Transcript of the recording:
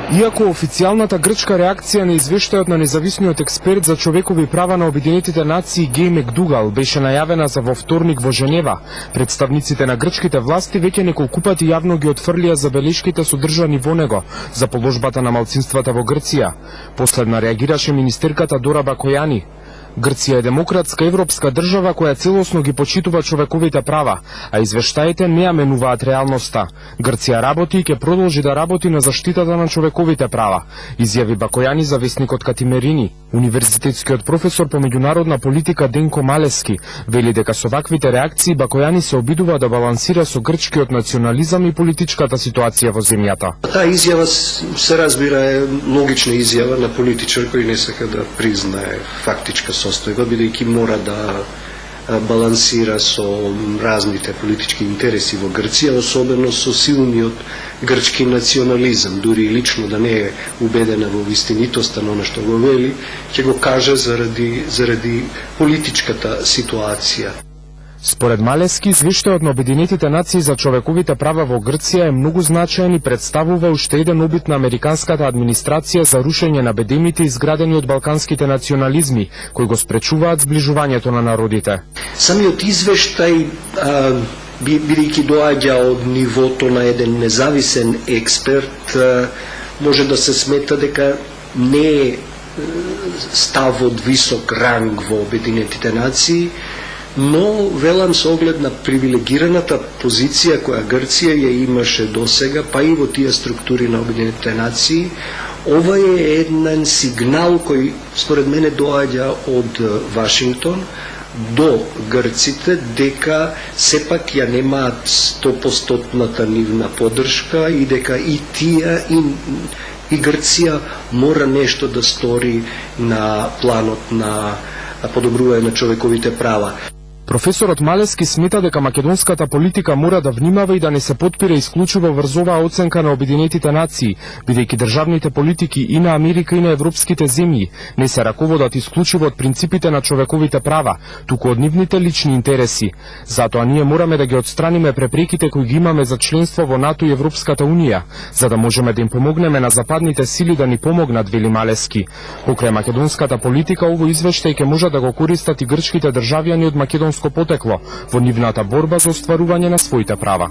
Иако официјалната грчка реакција на извештајот на независниот експерт за човекови права на Обединетите нации Геј Макдугал беше најавена за во вторник во Женева, представниците на грчките власти веќе неколку пати јавно ги отфрлија забелешките содржани во него за положбата на малцинствата во Грција. Последна реагираше министерката Дора Бакојани. Грција е демократска европска држава која целосно ги почитува човековите права, а извештаите не ја менуваат реалноста. Грција работи и ќе продолжи да работи на заштитата на човековите права, изјави Бакојани за весникот Катимерини. Универзитетскиот професор по меѓународна политика Денко Малески вели дека со ваквите реакции Бакојани се обидува да балансира со грчкиот национализам и политичката ситуација во земјата. Таа изјава се разбира е логична изјава на политичар кој не сака да признае фактичка состојба, бидејќи мора да балансира со разните политички интереси во Грција, особено со силниот грчки национализам, дури и лично да не е убедена во вистинитоста на она што го вели, ќе го каже заради политичката ситуација. Според Малески, извештајот на Обединетите нации за човековите права во Грција е многу значаен и представува уште еден обид на американската администрација за рушење на бедемите изградени од балканските национализми, кои го спречуваат сближувањето на народите. Самиот извештај, бидејќи доаѓа од нивото на еден независен експерт, може да се смета дека не е став од висок ранг во Обединетите нации, но велам со оглед на привилегираната позиција која Грција ја имаше досега, па и во тие структури на Обединетите нации, ова е еден сигнал кој според мене доаѓа од Вашингтон до грците дека сепак ја немаат 100% нивна поддршка и дека и тие и Грција мора нешто да стори на планот на подобрување на човековите права. Професорот Малески смета дека македонската политика мора да внимава и да не се потпира исклучиво врз оваа оценка на Обединетите нации, бидејќи државните политики и на Америка и на европските земји не се раководат исклучиво од принципите на човековите права, туку од нивните лични интереси. Затоа ние мораме да ги отстраниме препреките кои ги имаме за членство во НАТО и Европската унија, за да можеме да им помогнеме на западните сили да ни помогнат, вели Малески. Покрај македонската политика, овој извештај ќе може да го користат и грчките државјани од македонско потекло во нивната борба за остварување на своите права.